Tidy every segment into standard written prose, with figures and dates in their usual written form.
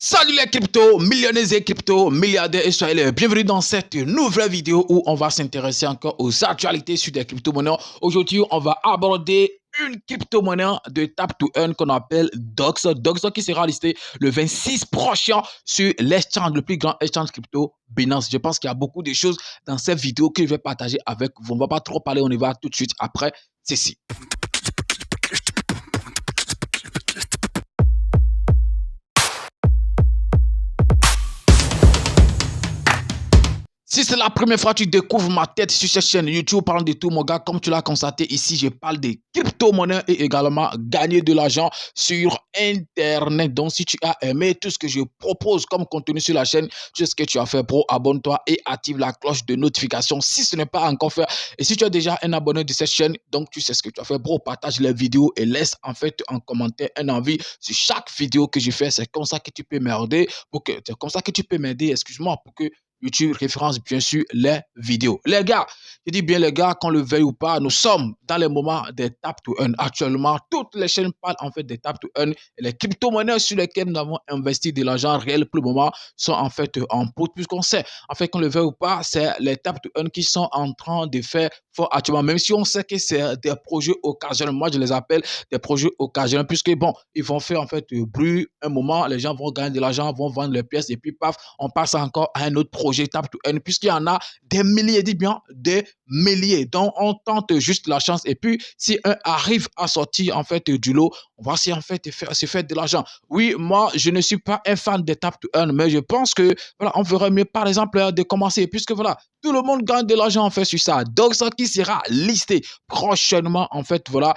Salut les crypto millionnaires et crypto milliardaires et soyez les bienvenus dans cette nouvelle vidéo où on va s'intéresser encore aux actualités sur des crypto-monnaies. Aujourd'hui, on va aborder une crypto-monnaie de Tap to Earn qu'on appelle DOX. DOX qui sera listé le 26 prochain sur l'exchange, le plus grand exchange crypto Binance. Je pense qu'il y a beaucoup de choses dans cette vidéo que je vais partager avec vous. On ne va pas trop parler, on y va tout de suite après ceci. Si c'est la première fois que tu découvres ma tête sur cette chaîne YouTube, parlant de tout mon gars, comme tu l'as constaté ici, je parle des crypto-monnaies et également gagner de l'argent sur Internet. Donc si tu as aimé tout ce que je propose comme contenu sur la chaîne, tu sais ce que tu as fait, bro, abonne-toi et active la cloche de notification si ce n'est pas encore fait. Et si tu es déjà un abonné de cette chaîne, donc tu sais ce que tu as fait, bro, partage les vidéos et laisse en fait en commentaire un avis sur chaque vidéo que je fais. C'est comme ça que tu peux m'aider, excuse-moi, pour que YouTube référence bien sûr les vidéos. Les gars, je dis bien les gars, qu'on le veuille ou pas, nous sommes dans les moments des tap to earn. Actuellement, toutes les chaînes parlent en fait des tap to earn. Et les crypto-monnaies sur lesquelles nous avons investi de l'argent réel pour le moment sont en fait en pause, puisqu'on sait, en fait, qu'on le veuille ou pas, c'est les tap to earn qui sont en train de faire fort actuellement. Même si on sait que c'est des projets occasionnels, moi je les appelle des projets occasionnels, puisque bon, ils vont faire en fait bruit un moment, les gens vont gagner de l'argent, vont vendre les pièces et puis paf, on passe encore à un autre projet tap to earn, puisqu'il y en a des milliers, dis bien des milliers. Donc on tente juste la chance et puis si un arrive à sortir en fait du lot, on va en fait se faire de l'argent. Oui, moi je ne suis pas un fan des tap to earn, mais je pense que voilà, on ferait mieux par exemple de commencer, puisque voilà, tout le monde gagne de l'argent en fait sur ça. Donc ça qui sera listé prochainement en fait voilà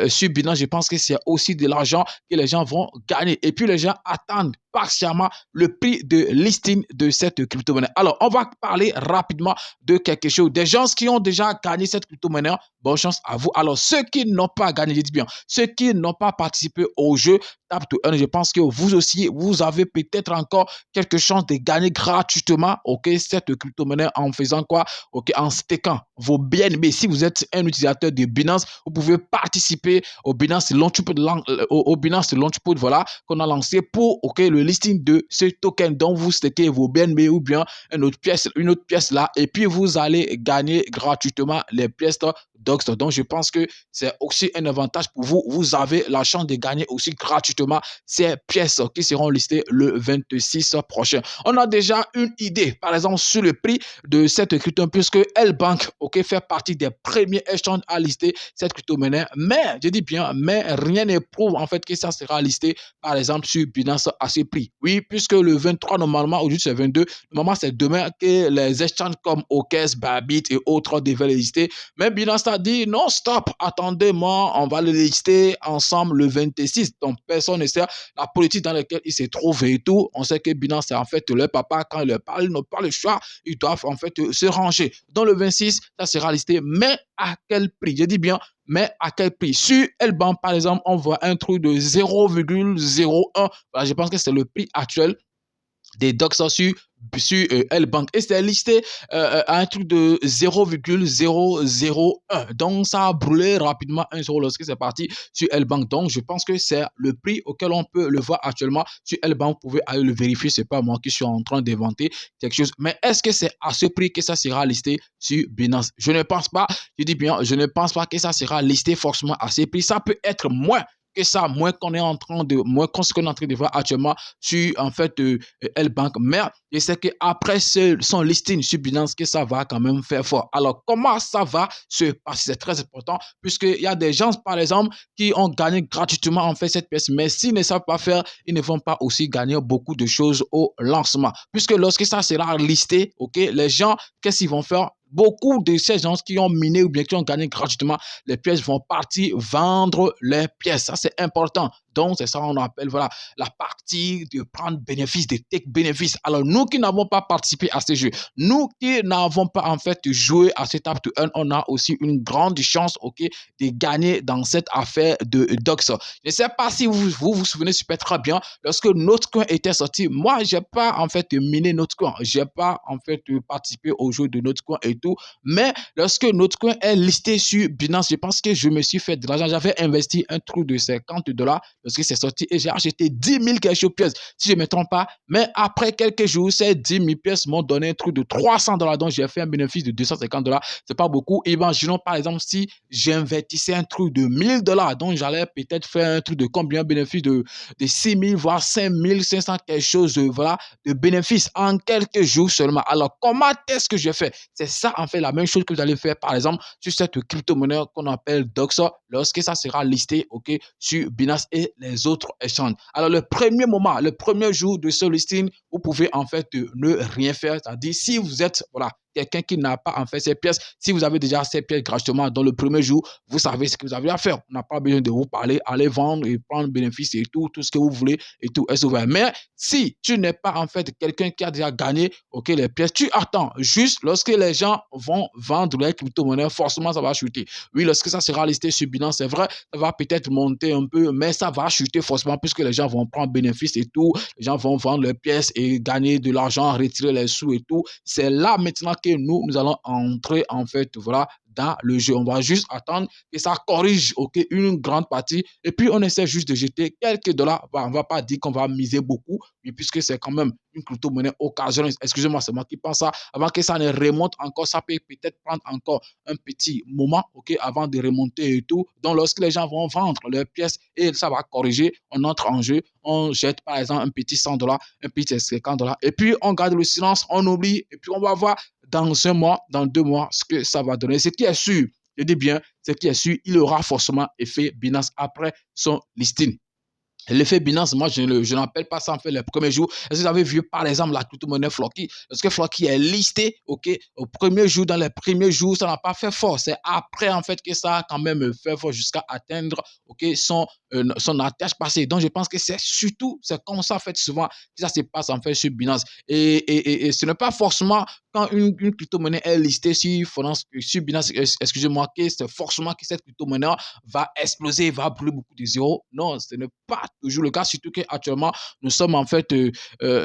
sur Binance, je pense que c'est aussi de l'argent que les gens vont gagner et puis les gens attendent patiemment le prix de listing de cette crypto-monnaie. Alors, on va parler rapidement de quelque chose. Des gens qui ont déjà gagné cette crypto-monnaie, bonne chance à vous. Alors, ceux qui n'ont pas gagné, je dis bien, ceux qui n'ont pas participé au jeu Tap to Earn, je pense que vous aussi, vous avez peut-être encore quelque chance de gagner gratuitement, ok, cette crypto-monnaie en faisant quoi? Ok, en stakant vos bien-aimés. Si vous êtes un utilisateur de Binance, vous pouvez participer au Binance Launchpad, voilà, qu'on a lancé pour, ok, le listing de ce token dont vous stakez vos BNB ou bien une autre pièce là, et puis vous allez gagner gratuitement les pièces DOX. Donc je pense que c'est aussi un avantage pour vous. Vous avez la chance de gagner aussi gratuitement ces pièces qui seront listées le 26 prochain. On a déjà une idée, par exemple, sur le prix de cette crypto, puisque L-Bank, ok, fait partie des premiers échanges à lister cette crypto-monnaie. Mais, je dis bien, mais rien ne prouve en fait que ça sera listé, par exemple, sur Binance à ce prix. Oui, puisque le 23, normalement, aujourd'hui c'est 22, normalement c'est demain que les échanges comme OKEx, Bybit et autres devaient les lister. Mais Binance a dit non, stop, attendez-moi, on va le lister ensemble le 26. Donc personne ne sait la politique dans laquelle il se trouve et tout. On sait que Binance c'est en fait le papa, quand il leur parle, ils n'ont pas le choix, ils doivent en fait se ranger. Dans le 26, ça sera listé, mais à quel prix? Je dis bien, mais à quel prix? Sur L-Bank, par exemple, on voit un truc de 0,01. Voilà, je pense que c'est le prix actuel des docs sur L-Bank. Et c'est listé à un truc de 0,001. Donc, ça a brûlé rapidement 1 euro lorsque c'est parti sur L-Bank. Donc, je pense que c'est le prix auquel on peut le voir actuellement sur L-Bank. Vous pouvez aller le vérifier. C'est pas moi qui suis en train d'inventer quelque chose. Mais est-ce que c'est à ce prix que ça sera listé sur Binance? Je ne pense pas. Je dis bien, je ne pense pas que ça sera listé forcément à ce prix. Ça peut être moins que ça, moins qu'on est en train de, moins qu'on ce qu'on est en train de voir actuellement sur, en fait, L-Bank. Mais je sais qu'après son listing sur Binance, que ça va quand même faire fort. Alors, comment ça va se passer? C'est très important, puisqu'il y a des gens, par exemple, qui ont gagné gratuitement, en fait, cette pièce, mais s'ils ne savent pas faire, ils ne vont pas aussi gagner beaucoup de choses au lancement. Puisque lorsque ça sera listé, ok, les gens, qu'est-ce qu'ils vont faire? Beaucoup de ces gens qui ont miné ou bien qui ont gagné gratuitement les pièces vont partir vendre les pièces. Ça, c'est important. Donc, c'est ça qu'on appelle voilà, la partie de prendre bénéfice, de take bénéfice. Alors, nous qui n'avons pas participé à ce jeu, nous qui n'avons pas en fait joué à ce tap to earn, on a aussi une grande chance, ok, de gagner dans cette affaire de DOX. Je ne sais pas si vous souvenez super très bien, lorsque Notcoin était sorti, moi, je n'ai pas en fait miné Notcoin. Je n'ai pas en fait participé au jeu de Notcoin et tout. Mais lorsque Notcoin est listé sur Binance, je pense que je me suis fait de l'argent. J'avais investi un truc de $50 lorsque c'est sorti et j'ai acheté 10 000 quelque chose pièces, si je ne me trompe pas. Mais après quelques jours, ces 10 000 pièces m'ont donné un truc de $300. Donc, j'ai fait un bénéfice de $250. C'est pas beaucoup. Imaginons, par exemple, si j'investissais un truc de $1 000, donc j'allais peut-être faire un truc de combien bénéfice de 6 000, voire 5 500 quelque chose, voilà, de bénéfices en quelques jours seulement. Alors, comment est-ce que je fais? C'est ça, en fait, la même chose que vous allez faire, par exemple, sur cette crypto-monnaie qu'on appelle DOX, lorsque ça sera listé, OK, sur Binance et les autres échanges. Alors, le premier moment, le premier jour de ce listing, vous pouvez, en fait, ne rien faire. C'est-à-dire, si vous êtes, voilà, quelqu'un qui n'a pas en fait ces pièces, si vous avez déjà ces pièces gratuitement dans le premier jour, vous savez ce que vous avez à faire. On n'a pas besoin de vous parler, aller vendre et prendre bénéfice et tout ce que vous voulez et tout est ouvert. Mais si tu n'es pas en fait quelqu'un qui a déjà gagné, OK, les pièces, tu attends juste lorsque les gens vont vendre les crypto-monnaies, forcément ça va chuter. Oui, lorsque ça sera listé sur Binance, c'est vrai, ça va peut-être monter un peu, mais ça va chuter forcément puisque les gens vont prendre bénéfice et tout, les gens vont vendre les pièces et gagner de l'argent, retirer les sous et tout. C'est là maintenant que nous allons entrer en fait, voilà, dans le jeu. On va juste attendre que ça corrige, OK, une grande partie et puis on essaie juste de jeter quelques dollars. On ne va pas dire qu'on va miser beaucoup, mais puisque c'est quand même une crypto-monnaie occasionnelle, excusez-moi, c'est moi qui pense ça, avant que ça ne remonte encore, ça peut peut-être prendre encore un petit moment, OK, avant de remonter et tout. Donc, lorsque les gens vont vendre leurs pièces et ça va corriger, on entre en jeu, on jette par exemple un petit $100, un petit $50 et puis on garde le silence, on oublie et puis on va voir dans un mois, dans 2 mois, ce que ça va donner. Ce qui est sûr, je dis bien, ce qui est sûr, il aura forcément effet Binance après son listing. L'effet Binance, moi, je n'appelle pas ça en fait les premiers jours. Est-ce que vous avez vu par exemple la crypto-monnaie Floki? Lorsque Floki est listé, OK, au premier jour, dans les premiers jours, ça n'a pas fait fort. C'est après en fait que ça a quand même fait fort jusqu'à atteindre, OK, son attache passée. Donc, je pense que c'est surtout, c'est comme ça en fait souvent que ça se passe en fait sur Binance. Et ce n'est pas forcément quand une crypto-monnaie est listée sur Binance, excusez-moi, que c'est forcément que cette crypto-monnaie va exploser, va brûler beaucoup de zéros. Non, ce n'est pas toujours le cas, surtout qu'actuellement, nous sommes en fait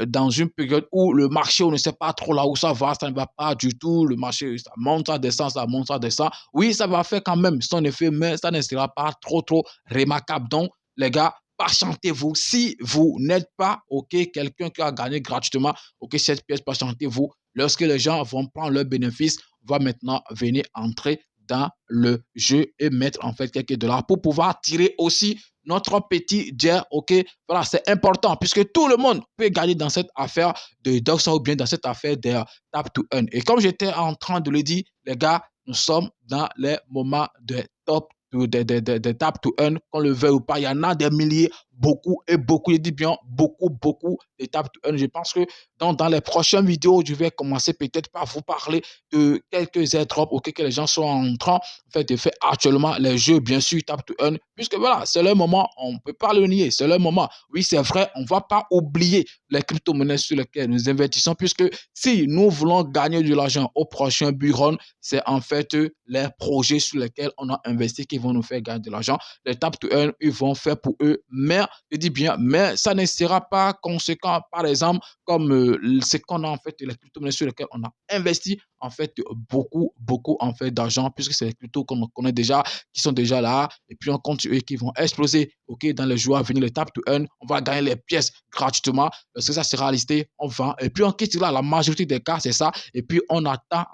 dans une période où le marché, on ne sait pas trop là où ça va, ça ne va pas du tout, le marché, ça monte, ça descend, ça monte, ça descend. Oui, ça va faire quand même son effet, mais ça ne sera pas trop remarquable. Donc, les gars, patientez-vous. Si vous n'êtes pas, OK, quelqu'un qui a gagné gratuitement, OK, cette pièce, patientez-vous. Lorsque les gens vont prendre leurs bénéfices, on va maintenant venir entrer dans le jeu et mettre en fait quelques dollars pour pouvoir tirer aussi notre petit jet, OK? Voilà, c'est important puisque tout le monde peut gagner dans cette affaire de Doxa ou bien dans cette affaire de Tap to Earn. Et comme j'étais en train de le dire, les gars, nous sommes dans les moments de top de Tap to Earn, qu'on le veuille ou pas. Il y en a des milliers, beaucoup et beaucoup, je dis bien beaucoup de Tap to Earn. Je pense que dans les prochaines vidéos, je vais commencer peut-être par vous parler de quelques airdrops auxquels que les gens sont en train en fait, de faire actuellement les jeux, bien sûr, Tap to Earn, puisque voilà, c'est le moment, on ne peut pas le nier, c'est le moment. Oui, c'est vrai, on ne va pas oublier les crypto-monnaies sur lesquelles nous investissons, puisque si nous voulons gagner de l'argent au prochain bull run, c'est en fait les projets sur lesquels on a investi qui vont nous faire gagner de l'argent. Les Tap to Earn, ils vont faire pour eux, mais, je dis bien, mais ça ne sera pas conséquent, par exemple, comme ce qu'on a en fait, les crypto-monnaies sur lesquelles on a investi, en fait, beaucoup en fait d'argent, puisque c'est les cryptos qu'on connaît déjà, qui sont déjà là, et puis on compte sur eux qui vont exploser, OK, dans les jours à venir, les Tap to Earn, on va gagner les pièces gratuitement, parce que ça sera listé, on vend, et puis on quitte là, la majorité des cas, c'est ça, et puis on attaque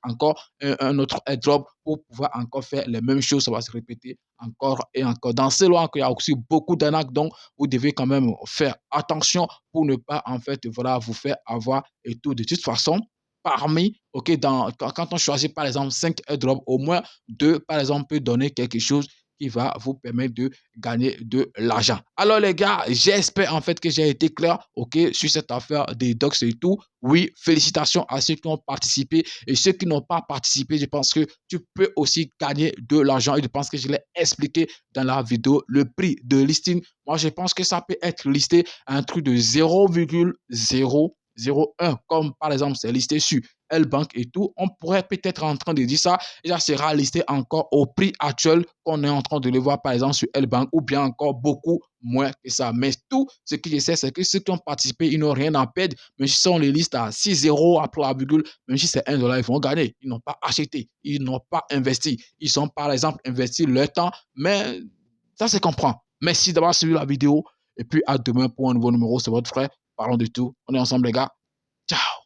encore un autre airdrop pour pouvoir encore faire les mêmes choses, ça va se répéter encore et encore. Dans ce lot, il y a aussi beaucoup d'arnaques, donc vous devez quand même faire attention pour ne pas, en fait, voilà, vous faire avoir et tout. De toute façon, parmi, OK, quand on choisit par exemple 5 airdrops, au moins 2, par exemple, peut donner quelque chose qui va vous permettre de gagner de l'argent. Alors les gars, j'espère en fait que j'ai été clair, OK, sur cette affaire des docs et tout. Oui, félicitations à ceux qui ont participé et ceux qui n'ont pas participé, je pense que tu peux aussi gagner de l'argent et je pense que je l'ai expliqué dans la vidéo. Le prix de listing, moi je pense que ça peut être listé à un truc de 0,001, comme par exemple c'est listé sur L-Bank et tout, on pourrait peut-être en train de dire ça, et ça sera listé encore au prix actuel qu'on est en train de le voir par exemple sur L-Bank, ou bien encore beaucoup moins que ça. Mais tout ce que je sais, c'est que ceux qui ont participé, ils n'ont rien à perdre, mais si on les liste à 6 0 à 3, même si c'est $1, ils vont gagner. Ils n'ont pas acheté, ils n'ont pas investi, ils ont par exemple investi leur temps, mais ça se comprend. Merci d'avoir suivi la vidéo. Et puis à demain pour un nouveau numéro. C'est votre frère. Parlons de tout. On est ensemble les gars. Ciao.